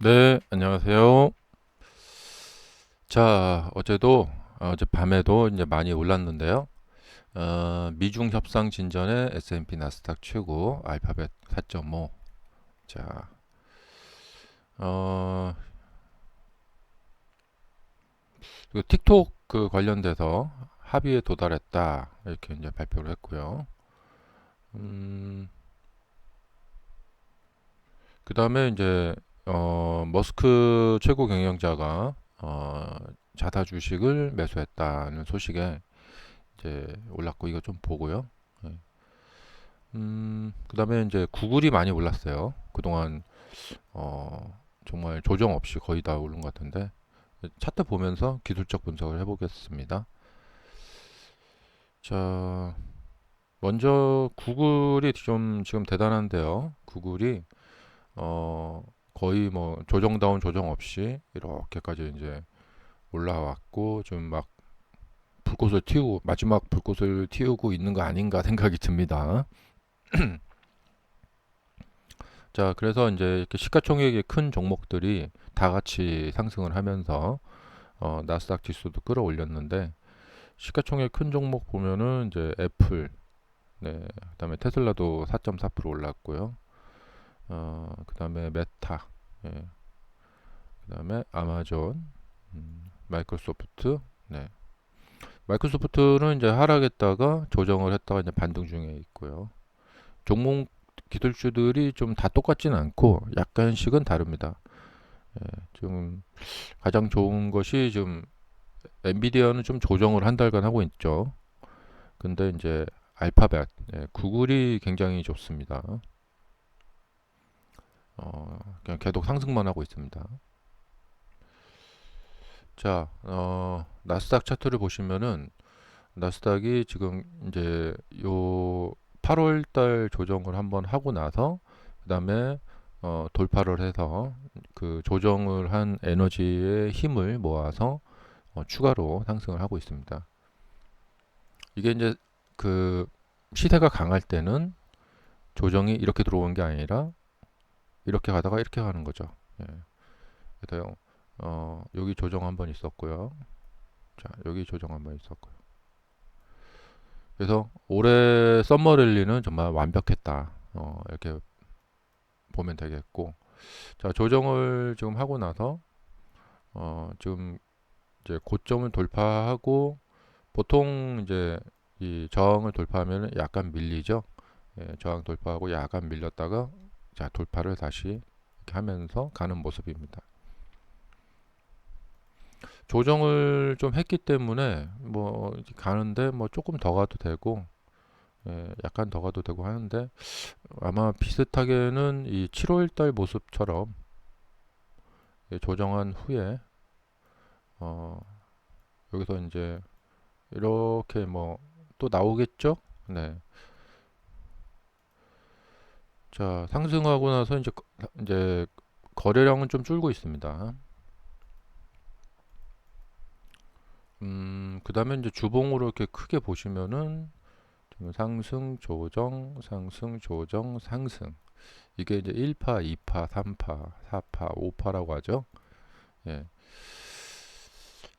네, 안녕하세요. 자, 어젯밤에도 이제 많이 올랐는데요. 미중 협상 진전에 S&P 나스닥 최고, 알파벳 4.5. 자, 어, 그 틱톡 그 관련돼서 합의에 도달했다. 이렇게 이제 발표를 했고요. 음, 그 다음에 이제, 머스크 최고 경영자가, 자사 주식을 매수했다는 소식에 이제 올랐고, 이거 좀 보고요. 네. 그다음에 이제 구글이 많이 올랐어요. 그동안 정말 조정 없이 거의 다 오른 것 같은데 차트 보면서 기술적 분석을 해보겠습니다. 자, 먼저 구글이 좀 지금 대단한데요. 구글이 어, 거의 뭐 조정다운 조정 없이 이렇게까지 이제 올라왔고 좀 막 불꽃을 튀우고 마지막 불꽃을 튀우고 있는 거 아닌가 생각이 듭니다. 자, 그래서 이제 이렇게 시가총액이 큰 종목들이 다 같이 상승을 하면서 나스닥 지수도 끌어올렸는데 시가총액 큰 종목 보면은 이제 애플, 네, 그다음에 테슬라도 4.4% 올랐고요. 그다음에 메타, 예, 그다음에 아마존, 마이크로소프트, 네. 마이크로소프트는 이제 하락했다가 조정을 했다가 이제 반등 중에 있고요. 종목 기술주들이 좀 다 똑같지는 않고 약간씩은 다릅니다. 좀 가장 좋은 것이 좀 엔비디아는 좀 조정을 한 달간 하고 있죠. 근데 이제 알파벳, 구글이 굉장히 좋습니다. 그냥 계속 상승만 하고 있습니다. 자, 나스닥 차트를 보시면은 나스닥이 지금 이제 요 8월 달 조정을 한번 하고 나서 그다음에 돌파를 해서 그 조정을 한 에너지의 힘을 모아서 추가로 상승을 하고 있습니다. 이게 이제 그 시세가 강할 때는 조정이 이렇게 들어오는 게 아니라 이렇게 가다가 이렇게 가는 거죠. 예. 그래서 여기 조정 한번 있었고요. 자, 여기 조정 한번 있었고요. 그래서 올해 썸머 랠리는 정말 완벽했다. 이렇게 보면 되겠고. 자, 조정을 지금 하고 나서 지금 이제 고점을 돌파하고 보통 이제 이 저항을 돌파하면 약간 밀리죠. 예, 저항 돌파하고 약간 밀렸다가 자, 돌파를 다시 이렇게 하면서 가는 모습입니다. 조정을 좀 했기 때문에 뭐 가는데 뭐 조금 더 가도 되고 약간 더 가도 되고 하는데 아마 비슷하게는 이 7월 달 모습처럼 조정한 후에 어 여기서 이제 이렇게 뭐 또 나오겠죠? 네. 자, 상승하고 나서 이제 거래량은 좀 줄고 있습니다. 그다음에 이제 주봉으로 이렇게 크게 보시면은 지금 상승, 조정, 상승, 조정, 상승. 이게 이제 1파, 2파, 3파, 4파, 5파라고 하죠. 예.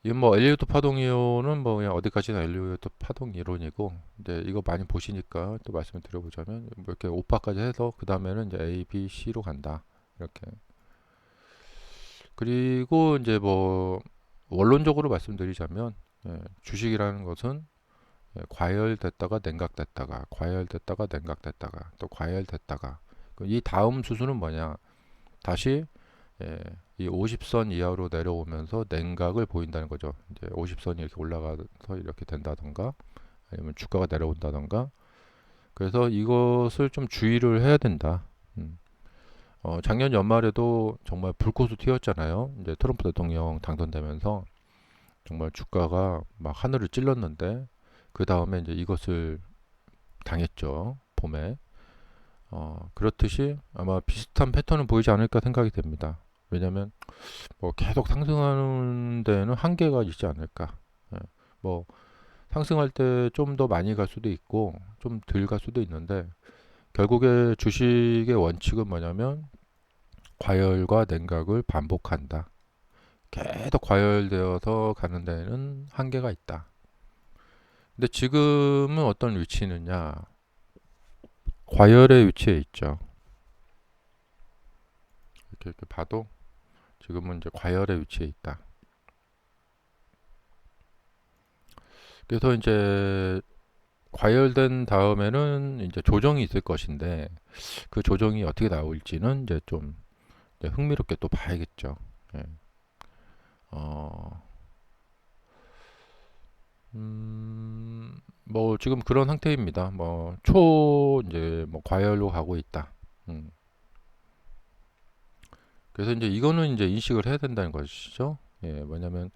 이건 뭐 엘리어트 파동 이론은 뭐 그냥 어디까지나 엘리어트 파동 이론이고 이제 이거 많이 보시니까 또 말씀을 드려보자면 뭐 이렇게 5파까지 해서 그 다음에는 이제 A, B, C로 간다. 이렇게. 그리고 이제 뭐 원론적으로 말씀드리자면 주식이라는 것은 과열됐다가 냉각됐다가 과열됐다가 냉각됐다가 또 과열됐다가 이 다음 수순은 뭐냐? 다시 예, 이 50선 이하로 내려오면서 냉각을 보인다는 거죠. 이제 50선이 이렇게 올라가서 이렇게 된다던가 아니면 주가가 내려온다던가 그래서 이것을 좀 주의를 해야 된다. 음. 작년 연말에도 정말 불꽃이 튀었잖아요. 이제 트럼프 대통령 당선되면서 정말 주가가 막 하늘을 찔렀는데 그 다음에 이제 이것을 당했죠. 봄에. 그렇듯이 아마 비슷한 패턴을 보이지 않을까 생각이 됩니다. 왜냐하면 뭐 계속 상승하는 데는 한계가 있지 않을까. 예. 뭐 상승할 때 좀 더 많이 갈 수도 있고 좀 덜 갈 수도 있는데 결국에 주식의 원칙은 뭐냐면 과열과 냉각을 반복한다. 계속 과열되어서 가는 데는 한계가 있다. 근데 지금은 어떤 위치느냐? 과열의 위치에 있죠. 이렇게 봐도 지금은 이제 과열의 위치에 있다. 그래서 이제 과열된 다음에는 이제 조정이 있을 것인데 그 조정이 어떻게 나올지는 이제 좀 이제 흥미롭게 또 봐야겠죠. 예. 어, 뭐 지금 그런 상태입니다. 뭐 초 이제 뭐 과열로 가고 있다. 음. 그래서 이제 이거는 이제 인식을 해야 된다는 것이죠. 예, 뭐냐면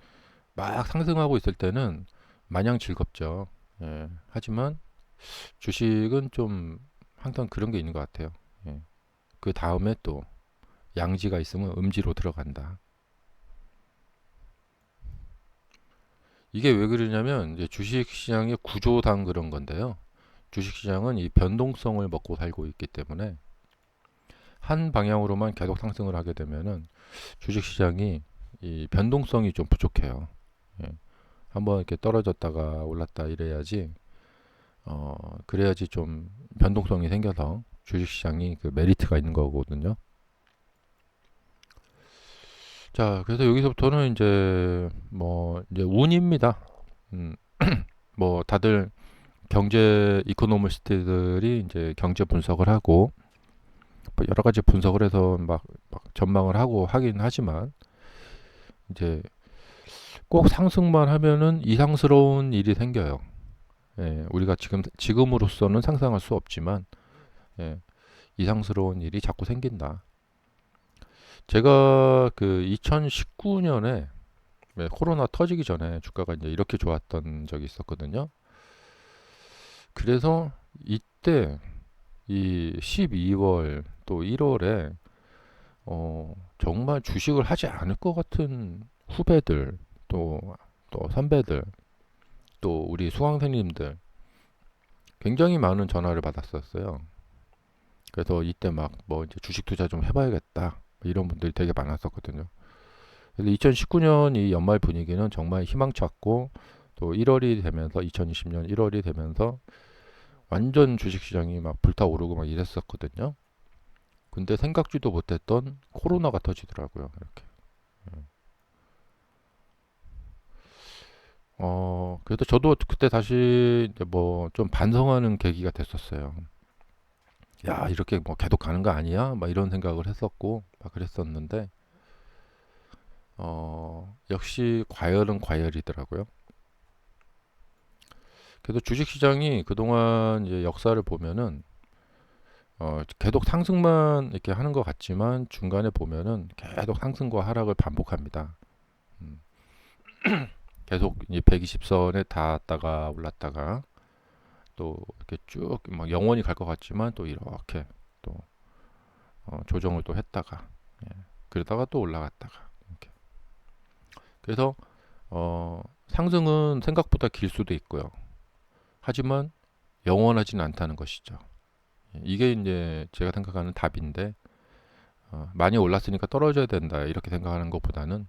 막 상승하고 있을 때는 마냥 즐겁죠. 예, 하지만 주식은 좀 항상 그런 게 있는 것 같아요. 예, 그 다음에 또 양지가 있으면 음지로 들어간다. 이게 왜 그러냐면 이제 주식 시장의 구조상 그런 건데요. 주식 시장은 이 변동성을 먹고 살고 있기 때문에 한 방향으로만 계속 상승을 하게 되면은 주식 시장이 이 변동성이 좀 부족해요. 예. 한번 이렇게 떨어졌다가 올랐다 이래야지 그래야지 좀 변동성이 생겨서 주식 시장이 그 메리트가 있는 거거든요. 자, 그래서 여기서부터는 이제 뭐 이제 운입니다. 음, 뭐 다들 경제 이코노미스트들이 이제 경제 분석을 하고 뭐 여러 가지 분석을 해서 막 전망을 하고 하긴 하지만 이제 꼭 상승만 하면은 이상스러운 일이 생겨요. 예, 우리가 지금으로서는 상상할 수 없지만 예, 이상스러운 일이 자꾸 생긴다. 제가 그 2019년에 코로나 터지기 전에 주가가 이제 이렇게 좋았던 적이 있었거든요. 그래서 이때 이 12월 또 1월에 정말 주식을 하지 않을 것 같은 후배들 또, 또 선배들 또 우리 수강생님들 굉장히 많은 전화를 받았었어요. 그래서 이때 막 뭐 이제 주식 투자 좀 해봐야겠다 이런 분들이 되게 많았었거든요. 그래서 2019년 이 연말 분위기는 정말 희망찼고 또 1월이 되면서 2020년 1월이 되면서 완전 주식시장이 막 불타오르고 막 이랬었거든요. 근데 생각지도 못했던 코로나가 터지더라고요. 이렇게. 그래도 저도 그때 다시 뭐 좀 반성하는 계기가 됐었어요. 야, 이렇게 뭐 계속 가는 거 아니야? 막 이런 생각을 했었고, 막 그랬었는데, 역시 과열은 과열이더라고요. 그래서 주식시장이 그동안 이제 역사를 보면은, 계속 상승만 이렇게 하는 것 같지만 중간에 보면은 계속 상승과 하락을 반복합니다. 음, 계속 이제 120선에 닿았다가 올랐다가 또 이렇게 쭉 막 영원히 갈 것 같지만 또 이렇게 또 조정을 또 했다가 예, 그러다가 또 올라갔다가 이렇게. 그래서 상승은 생각보다 길 수도 있고요. 하지만 영원하지는 않다는 것이죠. 예, 이게 이제 제가 생각하는 답인데 많이 올랐으니까 떨어져야 된다 이렇게 생각하는 것보다는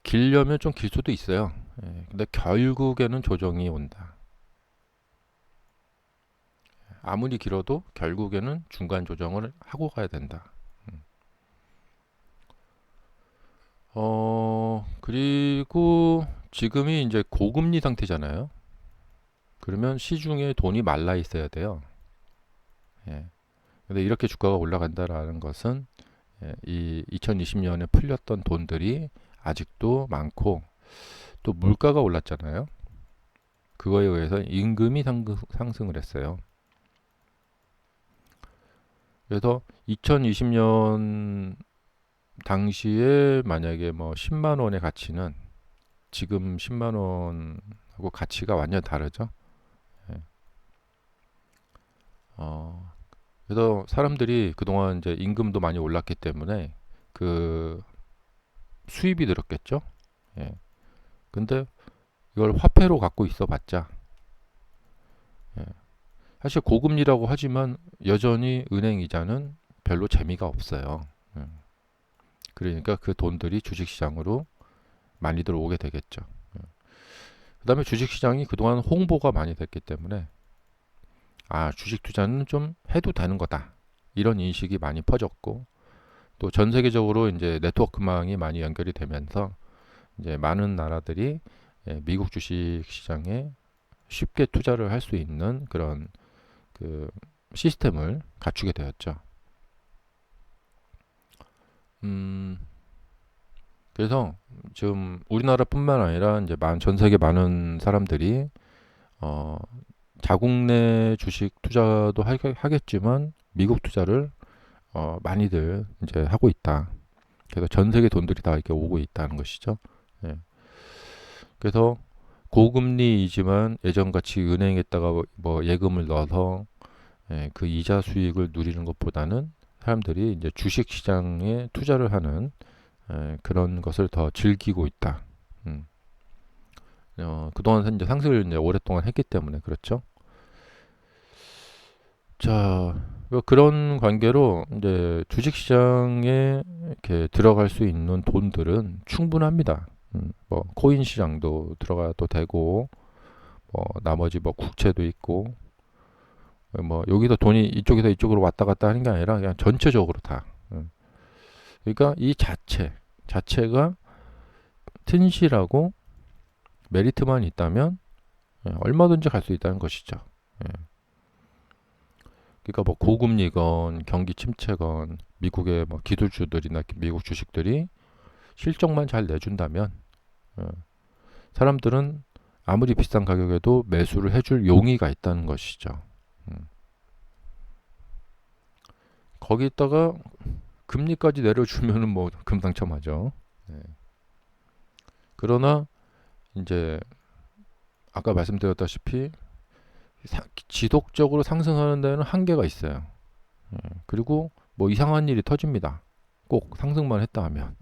길려면 좀 길 수도 있어요. 예, 근데 결국에는 조정이 온다. 아무리 길어도 결국에는 중간 조정을 하고 가야 된다. 음. 그리고 지금이 이제 고금리 상태잖아요. 그러면 시중에 돈이 말라 있어야 돼요. 예. 근데 이렇게 주가가 올라간다라는 것은 이 2020년에 풀렸던 돈들이 아직도 많고 또 물가가 올랐잖아요. 그거에 의해서 임금이 상승을 했어요. 그래서 2020년 당시에 만약에 뭐 10만 원의 가치는 지금 10만 원하고 가치가 완전 다르죠. 예. 어, 그래서 사람들이 그동안 이제 임금도 많이 올랐기 때문에 그 수입이 늘었겠죠. 예. 근데 이걸 화폐로 갖고 있어 봤자 예. 사실 고금리라고 하지만 여전히 은행 이자는 별로 재미가 없어요. 그러니까 그 돈들이 주식시장으로 많이들 오게 되겠죠. 그 다음에 주식시장이 그동안 홍보가 많이 됐기 때문에 주식 투자는 좀 해도 되는 거다. 이런 인식이 많이 퍼졌고 또 전 세계적으로 이제 네트워크망이 많이 연결이 되면서 이제 많은 나라들이 미국 주식 시장에 쉽게 투자를 할 수 있는 그런 그 시스템을 갖추게 되었죠. 그래서 지금 우리나라뿐만 아니라 이제 전 세계 많은 사람들이 어, 자국 내 주식 투자도 하겠지만 미국 투자를 많이들 이제 하고 있다. 그래서 전 세계 돈들이 다 이렇게 오고 있다는 것이죠. 예. 그래서 고금리이지만 예전같이 은행에다가 뭐 예금을 넣어서 그 이자 수익을 누리는 것보다는 사람들이 이제 주식 시장에 투자를 하는 그런 것을 더 즐기고 있다. 음. 그동안 이제 상승을 이제 오랫동안 했기 때문에 그렇죠. 자, 그런 관계로 이제 주식 시장에 이렇게 들어갈 수 있는 돈들은 충분합니다. 뭐 코인 시장도 들어가도 되고, 뭐 나머지 뭐 국채도 있고, 뭐 여기서 돈이 이쪽에서 이쪽으로 왔다 갔다 하는 게 아니라 그냥 전체적으로 다. 그러니까 이 자체가 튼실하고 메리트만 있다면 얼마든지 갈 수 있다는 것이죠. 예. 그러니까 뭐 고금리건 경기 침체건 미국의 뭐 기술주들이나 미국 주식들이 실적만 잘 내준다면 사람들은 아무리 비싼 가격에도 매수를 해줄 용의가 있다는 것이죠. 거기다가 금리까지 내려주면은 뭐 금상첨화죠. 네. 그러나 이제 아까 말씀드렸다시피 지속적으로 상승하는 데는 한계가 있어요. 그리고 뭐 이상한 일이 터집니다. 꼭 상승만 했다 하면.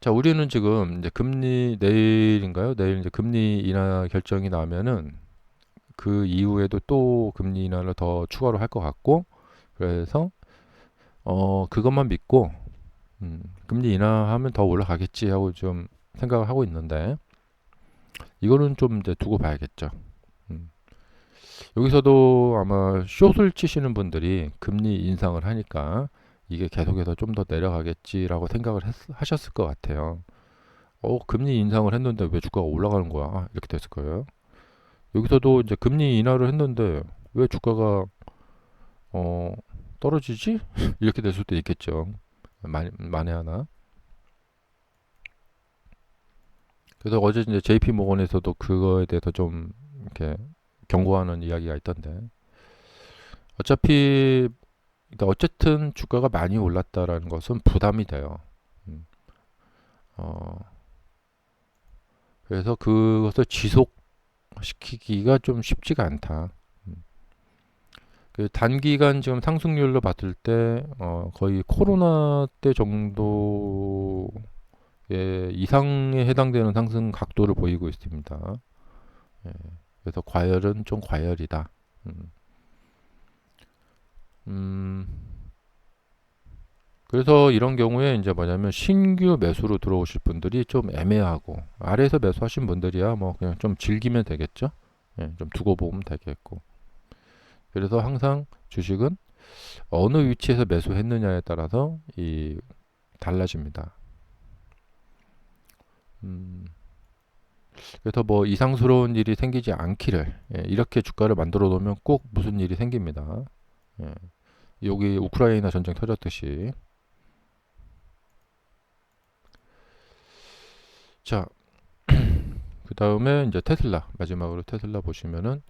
자, 우리는 지금 이제 금리 내일인가요? 내일 이제 금리 인하 결정이 나면은 그 이후에도 또 금리 인하를 더 추가로 할 것 같고, 그래서 그것만 믿고 금리 인하하면 더 올라가겠지 하고 좀 생각을 하고 있는데 이거는 좀 이제 두고 봐야겠죠. 여기서도 아마 숏을 치시는 분들이 금리 인상을 하니까 이게 계속해서 좀 더 내려가겠지라고 생각을 하셨을 것 같아요. 금리 인상을 했는데 왜 주가가 올라가는 거야? 이렇게 됐을 거예요. 여기서도 이제 금리 인하를 했는데 왜 주가가 어, 떨어지지? 이렇게 될 수도 있겠죠. 만에 하나. 그래서 어제 이제 JP 모건에서도 그거에 대해서 좀 이렇게 경고하는 이야기가 있던데. 어차피 그러니까 어쨌든 주가가 많이 올랐다라는 것은 부담이 돼요. 음, 어, 그래서 그것을 지속시키기가 좀 쉽지가 않다. 그 단기간 지금 상승률로 봤을 때 거의 코로나 때 정도의 이상에 해당되는 상승 각도를 보이고 있습니다. 예, 그래서 과열은 좀 과열이다. 음, 음, 그래서 이런 경우에 이제 뭐냐면 신규 매수로 들어오실 분들이 좀 애매하고 아래에서 매수하신 분들이야 뭐 그냥 좀 즐기면 되겠죠. 예, 좀 두고 보면 되겠고. 그래서 항상 주식은 어느 위치에서 매수했느냐에 따라서 이 달라집니다. 음, 그래서 뭐 이상스러운 일이 생기지 않기를 이렇게 주가를 만들어 놓으면 꼭 무슨 일이 생깁니다. 예, 여기 우크라이나 전쟁 터졌듯이. 자, 그 다음에 이제 테슬라 마지막으로 테슬라 보시면은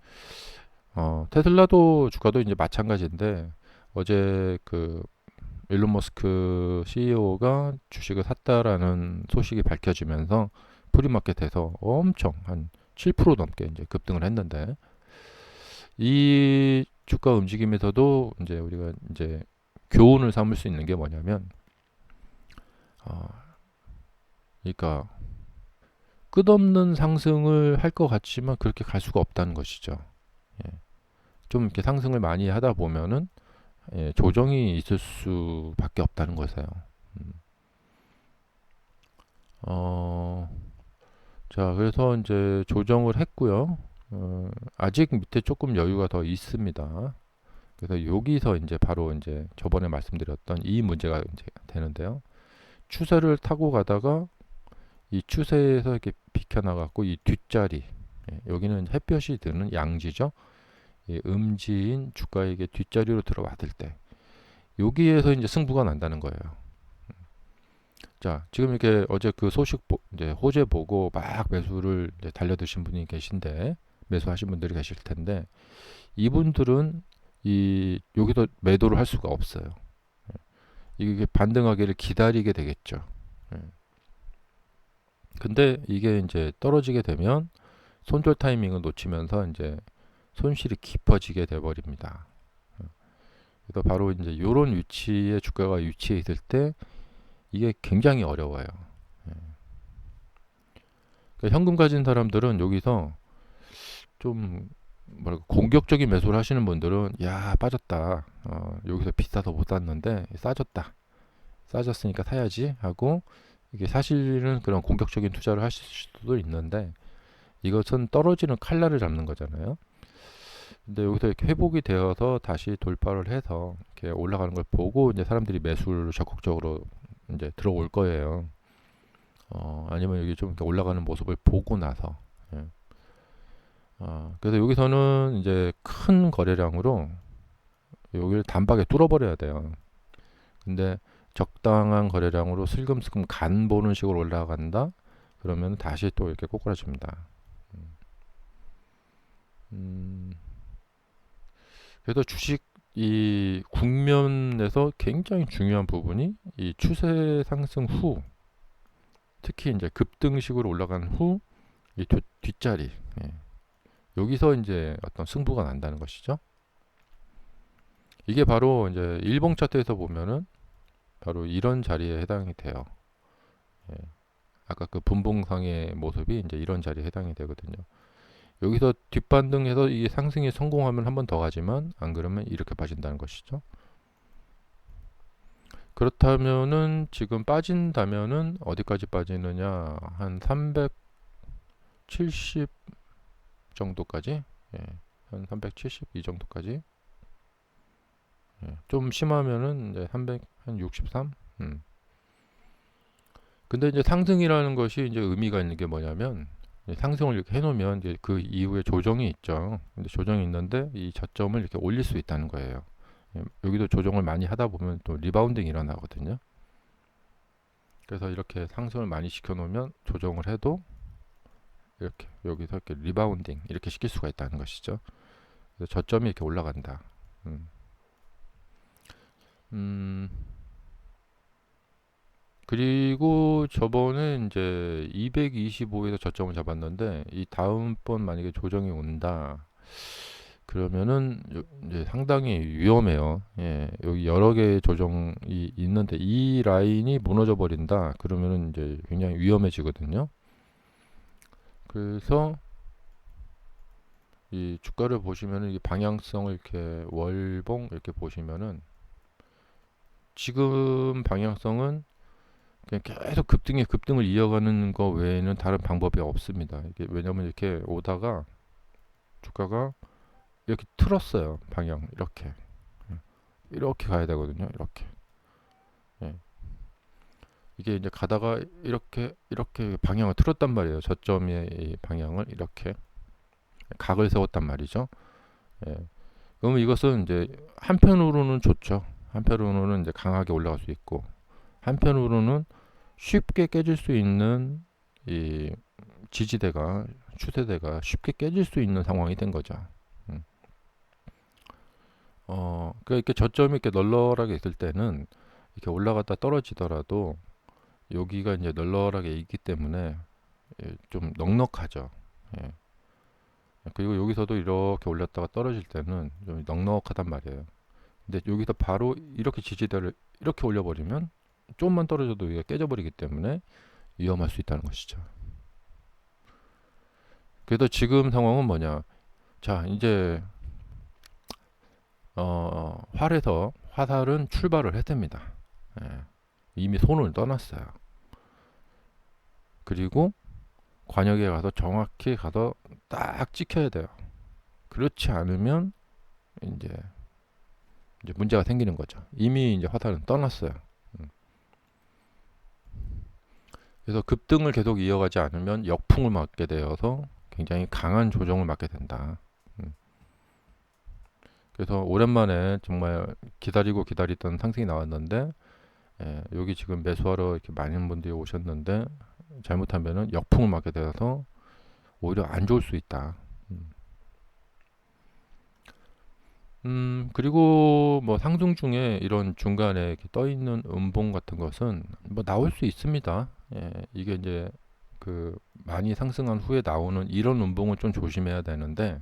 테슬라도 주가도 이제 마찬가지인데 어제 그 일론 머스크 CEO가 주식을 샀다라는 소식이 밝혀지면서 프리마켓에서 엄청 한 7% 넘게 이제 급등을 했는데 이 주가 움직임에서도 이제 우리가 이제 교훈을 삼을 수 있는 게 뭐냐면 어, 그러니까 끝없는 상승을 할 것 같지만 그렇게 갈 수가 없다는 것이죠. 예. 좀 이렇게 상승을 많이 하다 보면은 조정이 있을 수밖에 없다는 거세요. 음. 어, 자, 그래서 이제 조정을 했고요. 아직 밑에 조금 여유가 더 있습니다. 그래서 여기서 이제 바로 이제 저번에 말씀드렸던 이 문제가 이제 되는데요. 추세를 타고 가다가 이 추세에서 이렇게 비켜나갔고 이 뒷자리, 여기는 햇볕이 드는 양지죠. 이 음지인 주가에게 뒷자리로 들어왔을 때 여기에서 이제 승부가 난다는 거예요. 자, 지금 이렇게 어제 그 소식 이제 호재 보고 막 매수를 이제 달려드신 분이 계신데 매수하신 분들이 계실 텐데 이분들은 이 여기서 매도를 할 수가 없어요. 이게 반등하기를 기다리게 되겠죠. 예. 근데 이게 이제 떨어지게 되면 손절 타이밍을 놓치면서 이제 손실이 깊어지게 돼 버립니다. 그래서 바로 이제 이런 위치에 주가가 위치해 있을 때 이게 굉장히 어려워요. 예. 그러니까 현금 가진 사람들은 여기서 좀 뭐랄까 공격적인 매수를 하시는 분들은 야 빠졌다. 여기서 비싸서 못 샀는데 싸졌다. 싸졌으니까 사야지 하고 이게 사실은 그런 공격적인 투자를 하실 수도 있는데 이것은 떨어지는 칼날을 잡는 거잖아요. 근데 여기서 이렇게 회복이 되어서 다시 돌파를 해서 이렇게 올라가는 걸 보고 이제 사람들이 매수를 적극적으로 이제 들어올 거예요. 아니면 여기 좀 이렇게 올라가는 모습을 보고 나서. 예. 그래서 여기서는 이제 큰 거래량으로 여기를 단박에 뚫어버려야 돼요. 근데 적당한 거래량으로 슬금슬금 간 보는 식으로 올라간다. 그러면 다시 또 이렇게 꼬꾸라집니다. 음, 그래서 주식 이 국면에서 굉장히 중요한 부분이 이 추세 상승 후, 특히 이제 급등식으로 올라간 후 이 뒷자리, 예. 여기서 이제 어떤 승부가 난다는 것이죠. 이게 바로 이제 일봉 차트에서 보면은 바로 이런 자리에 해당이 돼요. 예. 아까 그 분봉상의 모습이 이제 이런 자리에 해당이 되거든요. 여기서 뒷반등해서 이게 상승에 성공하면 한 번 더 가지만 안 그러면 이렇게 빠진다는 것이죠. 그렇다면은 지금 빠진다면은 어디까지 빠지느냐 한 370 정도까지, 예, 한 370 이 정도까지, 예, 좀 심하면은 이제 300, 한 63. 근데 이제 상승이라는 것이 이제 의미가 있는 게 뭐냐면 상승을 이렇게 해놓으면 이제 그 이후에 조정이 있죠. 근데 조정이 있는데 이 저점을 이렇게 올릴 수 있다는 거예요. 예, 여기도 조정을 많이 하다 보면 또 리바운딩이 일어나거든요. 그래서 이렇게 상승을 많이 시켜놓으면 조정을 해도 이렇게 여기서 이렇게 리바운딩 이렇게 시킬 수가 있다는 것이죠. 그래서 저점이 이렇게 올라간다. 음, 음, 그리고 저번에 이제 225에서 저점을 잡았는데 이 다음번 만약에 조정이 온다. 그러면은 이제 상당히 위험해요. 예, 여기 여러 개의 조정이 있는데 이 라인이 무너져 버린다. 그러면은 이제 굉장히 위험해지거든요. 그래서 이 주가를 보시면은 이 방향성을 이렇게 월봉 이렇게 보시면은 지금 방향성은 그냥 계속 급등을 이어가는 거 외에는 다른 방법이 없습니다. 이게 왜냐면 이렇게 오다가 주가가 이렇게 틀었어요. 방향 이렇게 가야 되거든요. 이렇게. 예. 이게 이제 가다가 이렇게 방향을 틀었단 말이에요. 저점의 이 방향을 이렇게 각을 세웠단 말이죠. 예. 그러면 이것은 이제 한편으로는 좋죠. 한편으로는 이제 강하게 올라갈 수 있고 한편으로는 쉽게 깨질 수 있는 이 지지대가 추세대가 쉽게 깨질 수 있는 상황이 된 거죠. 음. 그러니까 이렇게 저점이 이렇게 널널하게 있을 때는 이렇게 올라갔다 떨어지더라도 여기가 이제 널널하게 있기 때문에 좀 넉넉하죠. 예. 그리고 여기서도 이렇게 올렸다가 떨어질 때는 좀 넉넉하단 말이에요. 근데 여기서 바로 이렇게 지지대를 이렇게 올려버리면 조금만 떨어져도 이게 깨져버리기 때문에 위험할 수 있다는 것이죠. 그래서 지금 상황은 뭐냐? 자, 이제 활에서 화살은 출발을 했답니다. 예, 이미 손을 떠났어요. 그리고 관역에 가서 정확히 가서 딱 찍혀야 돼요. 그렇지 않으면 이제 문제가 생기는 거죠. 이미 이제 화살은 떠났어요. 음. 그래서 급등을 계속 이어가지 않으면 역풍을 맞게 되어서 굉장히 강한 조정을 맞게 된다. 음. 그래서 오랜만에 정말 기다리고 기다리던 상승이 나왔는데, 여기 지금 매수하러 이렇게 많은 분들이 오셨는데 잘못하면은 역풍을 맞게 되어서 오히려 안 좋을 수 있다. 음. 그리고 뭐 상승 중에 이런 중간에 이렇게 떠 있는 음봉 같은 것은 뭐 나올 수 있습니다. 이게 이제 그 많이 상승한 후에 나오는 이런 음봉은 좀 조심해야 되는데,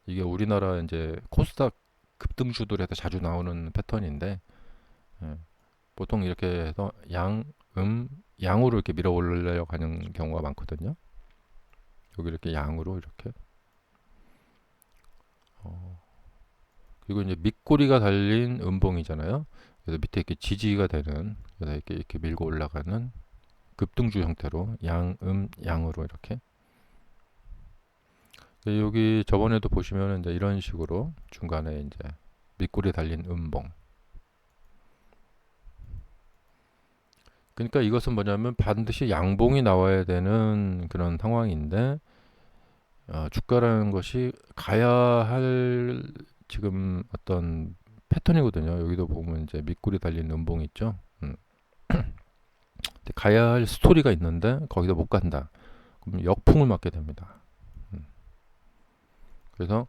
이게 우리나라 이제 코스닥 급등주들에서 자주 나오는 패턴인데, 예, 보통 이렇게 해서 양으로 이렇게 밀어 올리려고 하는 경우가 많거든요. 여기 이렇게 양으로 이렇게. 어, 그리고 이제 밑꼬리가 달린 음봉이잖아요. 그래서 밑에 이렇게 지지가 되는, 그래서 이렇게 밀고 올라가는 급등주 형태로 양으로 이렇게. 여기 저번에도 보시면 이제 이런 식으로 중간에 이제 밑꼬리 달린 음봉. 그러니까 이것은 뭐냐면 반드시 양봉이 나와야 되는 그런 상황인데, 주가라는 것이 가야 할 지금 어떤 패턴이거든요. 여기도 보면 이제 밑꼬리 달린 음봉이 있죠. 근데 가야 할 스토리가 있는데 거기도 못 간다. 그럼 역풍을 맞게 됩니다. 음. 그래서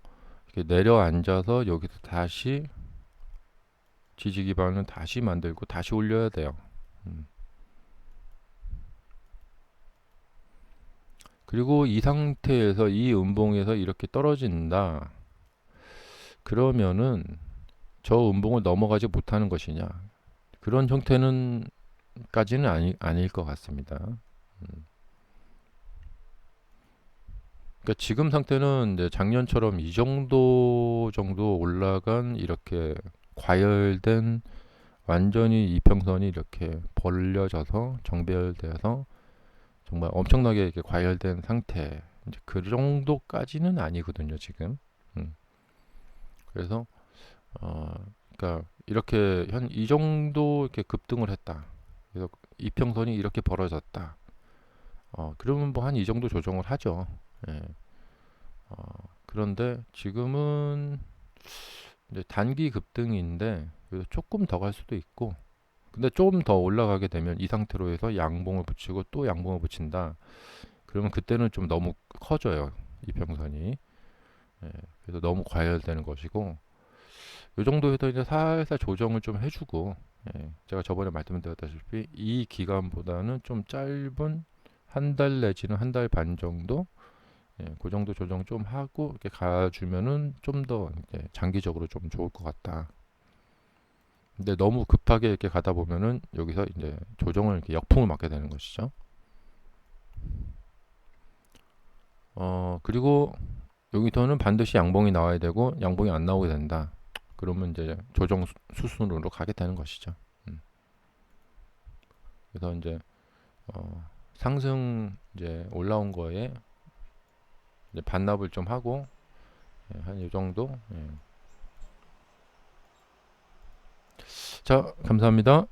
이렇게 내려앉아서 여기서 다시 지지 기반을 다시 만들고 다시 올려야 돼요. 음. 그리고 이 상태에서 이 음봉에서 이렇게 떨어진다. 그러면은 저 음봉을 넘어가지 못하는 것이냐? 그런 형태는 까지는 아닐 것 같습니다. 그러니까 지금 상태는 이제 작년처럼 이 정도 올라간 이렇게 과열된 완전히 이평선이 이렇게 벌려져서 정배열돼서 정말 엄청나게 이렇게 과열된 상태 이제 그 정도까지는 아니거든요 지금. 음. 그래서 어 그러니까 이렇게 한 이 정도 이렇게 급등을 했다. 그래서 이평선이 이렇게 벌어졌다. 그러면 뭐 한 이 정도 조정을 하죠. 예. 어, 그런데 지금은 이제 단기 급등인데 그래서 조금 더 갈 수도 있고, 근데 조금 더 올라가게 되면 이 상태로 해서 양봉을 붙이고 또 양봉을 붙인다. 그러면 그때는 좀 너무 커져요. 이평선이. 예, 그래서 너무 과열되는 것이고, 이 정도에서 이제 살살 조정을 좀 해주고, 제가 저번에 말씀드렸다시피 이 기간보다는 좀 짧은 한 달 내지는 한 달 반 정도, 그 정도 조정 좀 하고 이렇게 가주면은 좀 더 장기적으로 좀 좋을 것 같다. 근데 너무 급하게 이렇게 가다 보면은 여기서 이제 조정을 이렇게 역풍을 맞게 되는 것이죠. 그리고 여기서는 반드시 양봉이 나와야 되고 양봉이 안 나오게 된다. 그러면 이제 조정 수순으로 가게 되는 것이죠. 음. 그래서 이제 상승 이제 올라온 거에 이제 반납을 좀 하고, 한 이 정도. 자, 감사합니다.